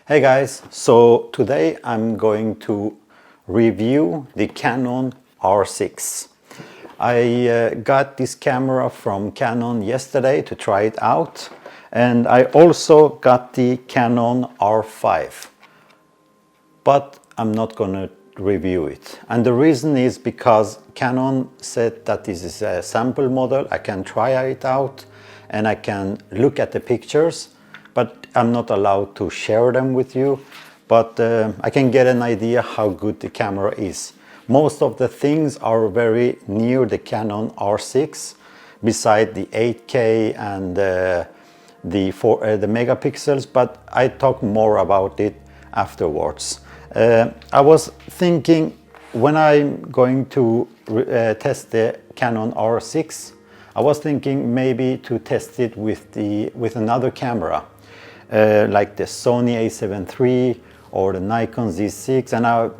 Hey guys, so today I'm going to review the Canon R6. I got this camera from Canon yesterday to try it out, and I also got the Canon R5, but I'm not gonna review it. And the reason is because Canon said that this is a sample model. I can try it out and I can look at the pictures, but I'm not allowed to share them with you. But I can get an idea how good the camera is. Most of the things are very near the Canon R6, beside the 8K and the megapixels, but I talk more about it afterwards. I was thinking, when I'm going to test the Canon R6, I was thinking maybe to test it with another camera, like the Sony a7 III or the Nikon Z6, and I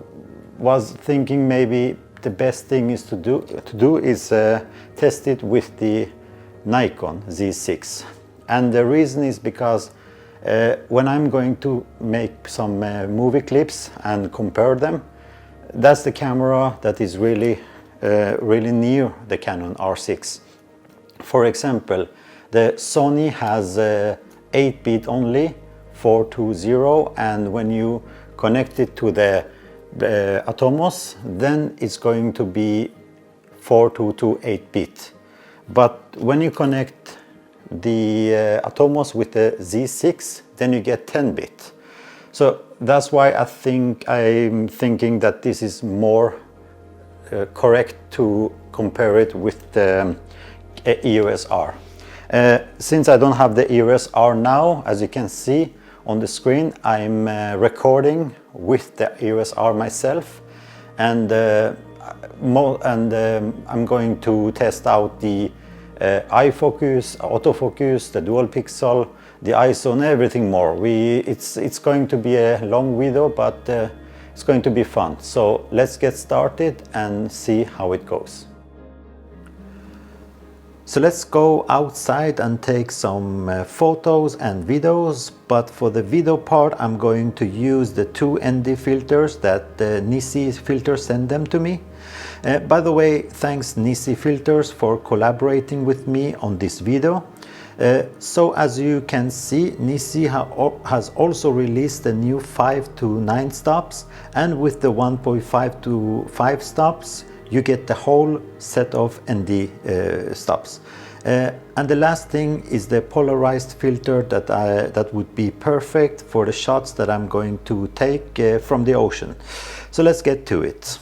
was thinking maybe the best thing is to do is test it with the Nikon Z6. And the reason is because when I'm going to make some movie clips and compare them, that's the camera that is really near the Canon R6. For example, the Sony has 8-bit only, 420, and when you connect it to the Atomos, then it's going to be 422 8-bit. But when you connect the Atomos with the Z6, then you get 10-bit. So that's why I'm thinking that this is more correct to compare it with the EOS R. Since I don't have the EOS R now, as you can see on the screen, I'm recording with the EOS R myself, and I'm going to test out the iFocus, autofocus, the dual pixel, the ISO, and everything more. It's going to be a long video, but it's going to be fun. So let's get started and see how it goes. So let's go outside and take some photos and videos, but for the video part I'm going to use the two ND filters that Nisi filters send them to me. By the way, thanks Nisi filters for collaborating with me on this video. So as you can see, Nisi has also released the new 5 to 9 stops, and with the 1.5 to 5 stops you get the whole set of ND stops. And the last thing is the polarized filter that would be perfect for the shots that I'm going to take from the ocean. So let's get to it.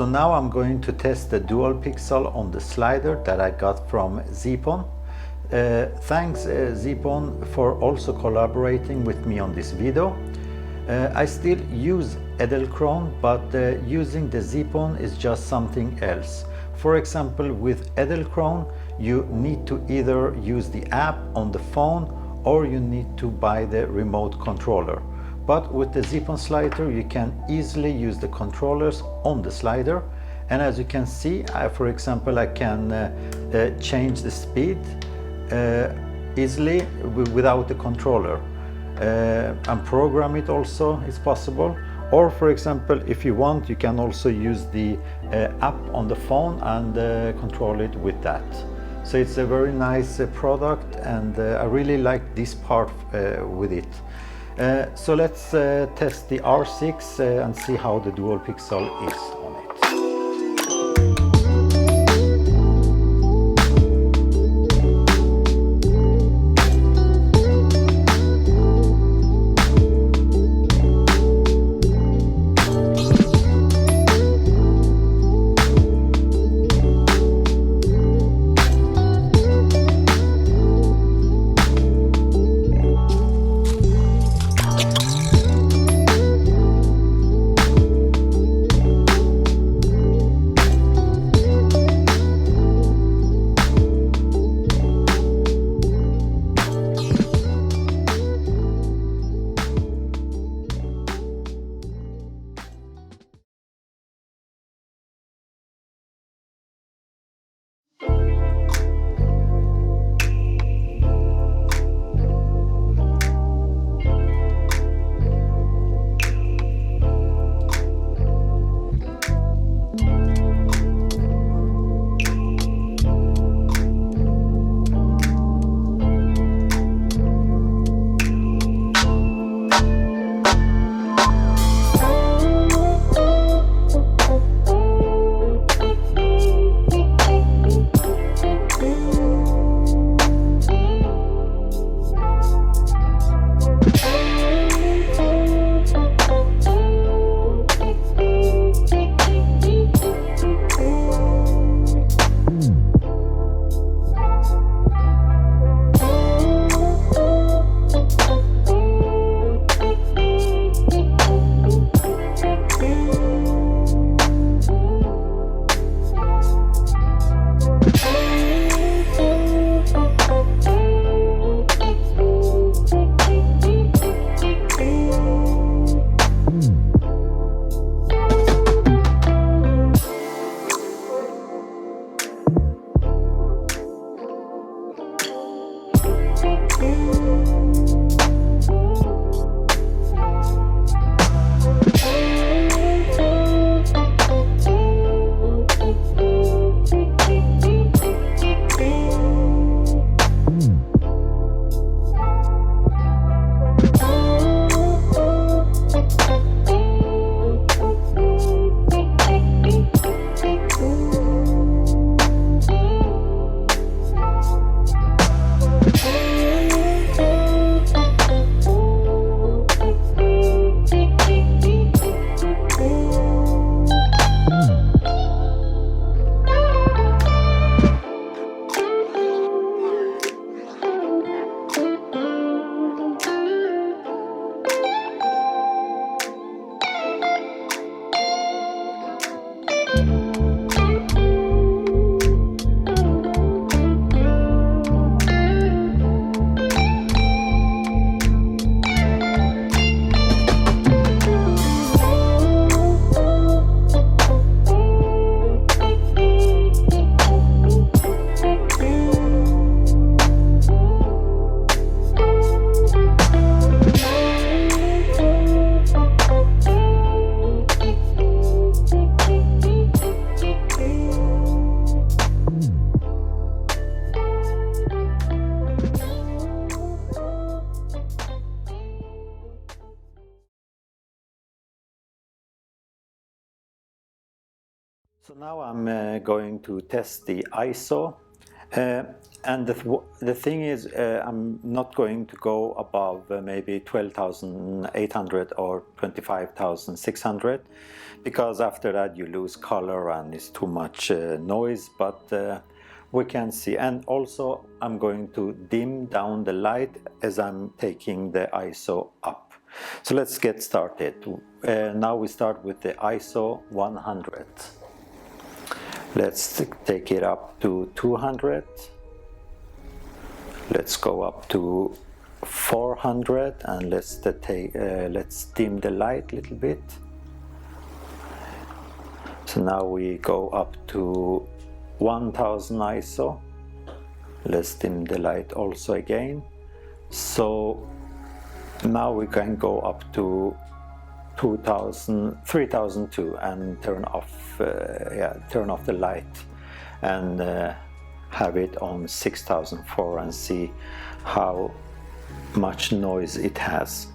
So now I'm going to test the dual pixel on the slider that I got from Zeapon. Thanks Zeapon for also collaborating with me on this video. I still use Edelkrone, but using the Zeapon is just something else. For example, with Edelkrone, you need to either use the app on the phone or you need to buy the remote controller. But with the Zeapon slider, you can easily use the controllers on the slider. And as you can see, for example, I can change the speed easily without the controller. And program it also is possible. Or for example, if you want, you can also use the app on the phone and control it with that. So it's a very nice product, and I really like this part with it. So let's test the R6 and see how the dual pixel is on it. So now I'm going to test the ISO And the thing is, I'm not going to go above maybe 12,800 or 25,600, because after that you lose color and it's too much noise, but we can see. And also I'm going to dim down the light as I'm taking the ISO up. So let's get started. Now we start with the ISO 100. Let's take it up to 200. Let's go up to 400 and let's dim the light a little bit. So now we go up to 1000 ISO. Let's dim the light also again. So now we can go up to 3002 and turn off the light and have it on 6004 and see how much noise it has.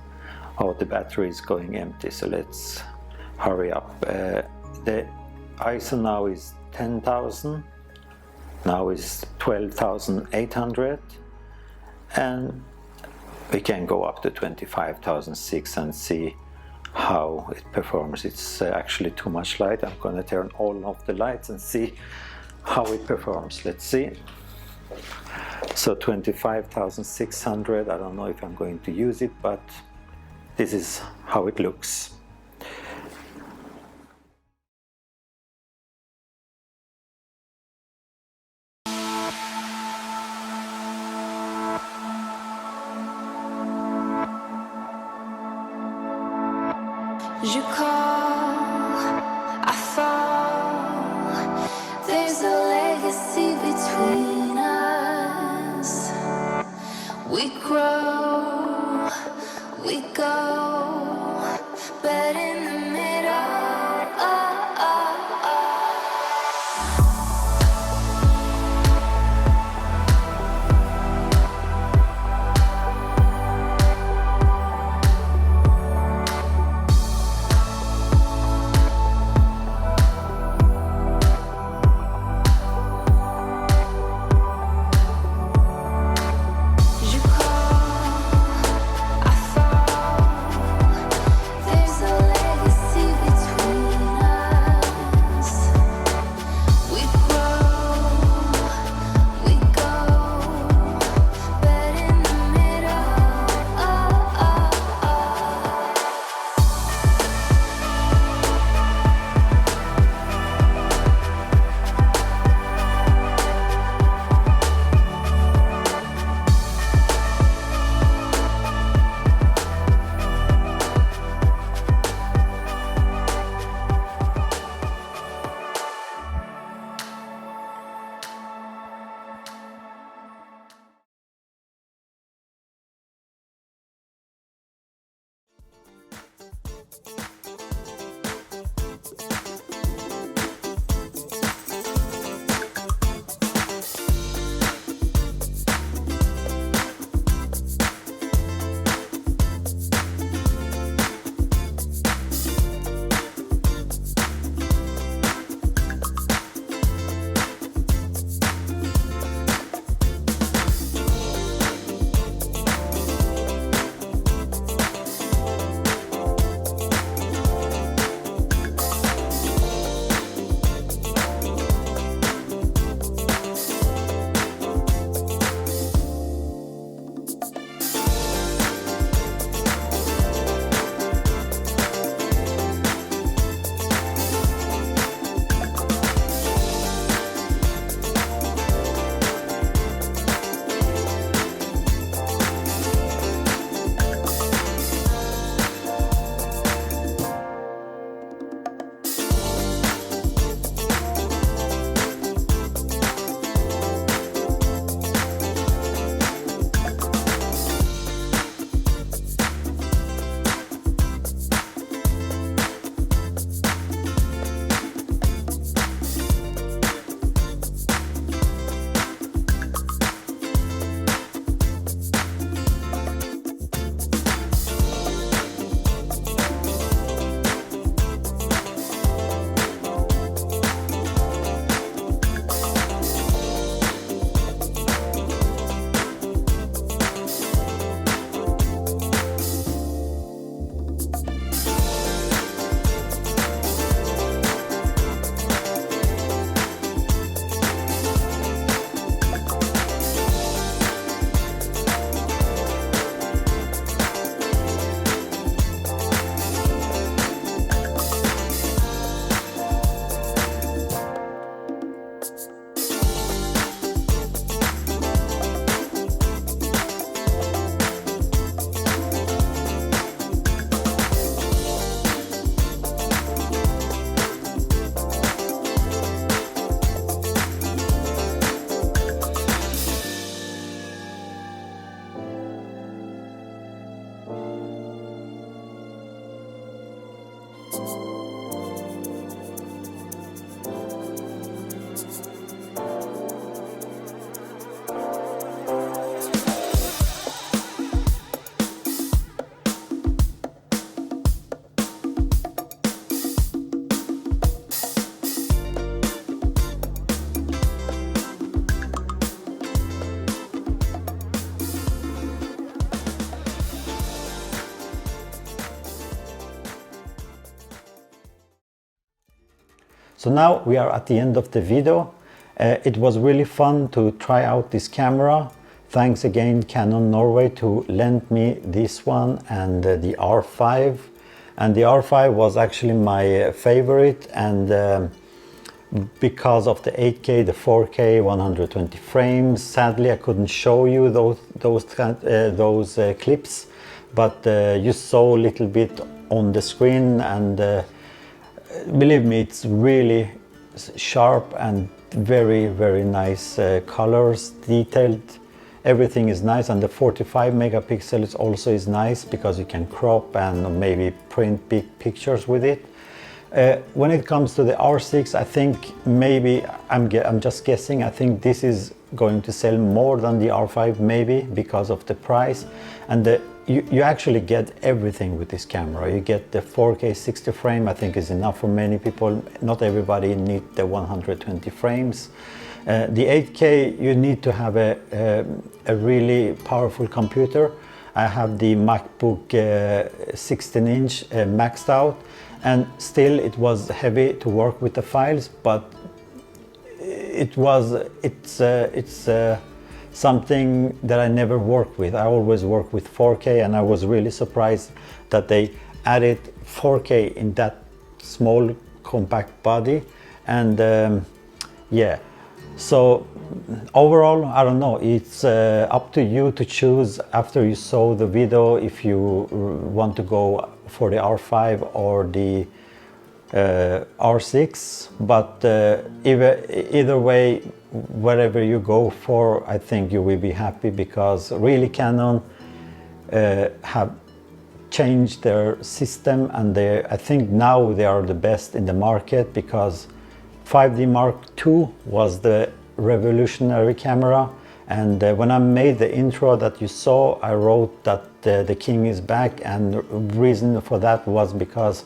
Oh, the battery is going empty, so let's hurry up. The ISO now is 10,000, now is 12,800, and we can go up to 25,006 and see how it performs. It's actually too much light. I'm going to turn all of the lights and see how it performs. Let's see. So 25,600, I don't know if I'm going to use it, but this is how it looks. Je call, I fall. There's a legacy between us. We grow, we go, but in the middle, legacy So now we are at the end of the video. It was really fun to try out this camera. Thanks again Canon Norway to lend me this one and the R5. And the R5 was actually my favorite, and because of the 8K, the 4K, 120 frames. Sadly, I couldn't show you those clips, but you saw a little bit on the screen, and believe me, it's really sharp and very, very nice colors, detailed. Everything is nice, and the 45 megapixels also is nice because you can crop and maybe print big pictures with it. When it comes to the R6, I think maybe, I'm just guessing, I think this is going to sell more than the R5 maybe because of the price. And you actually get everything with this camera. You get the 4K 60 frame, I think is enough for many people. Not everybody needs the 120 frames. The 8K, you need to have a really powerful computer. I have the MacBook 16-inch maxed out, and still it was heavy to work with the files, but it's something that I never worked with. I always work with 4K, and I was really surprised that they added 4K in that small compact body. And yeah, so overall, I don't know, it's up to you to choose after you saw the video if you want to go for the R5 or the R6, but either way, whatever you go for, I think you will be happy, because really Canon have changed their system, and I think now they are the best in the market, because 5D Mark II was the revolutionary camera. And when I made the intro that you saw, I wrote that the king is back, and the reason for that was because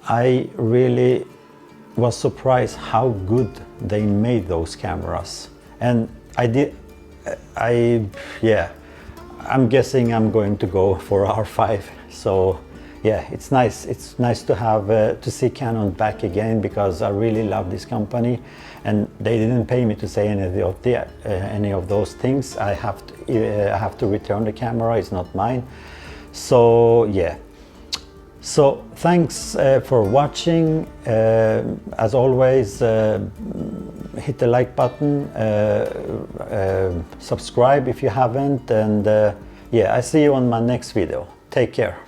I really was surprised how good they made those cameras. And yeah, I'm guessing I'm going to go for R5. So yeah, it's nice to have to see Canon back again, because I really love this company, and they didn't pay me to say any of those things. I have to return the camera, it's not mine. So yeah. So thanks for watching. As always, hit the like button, subscribe if you haven't, and yeah, I see you on my next video. Take care.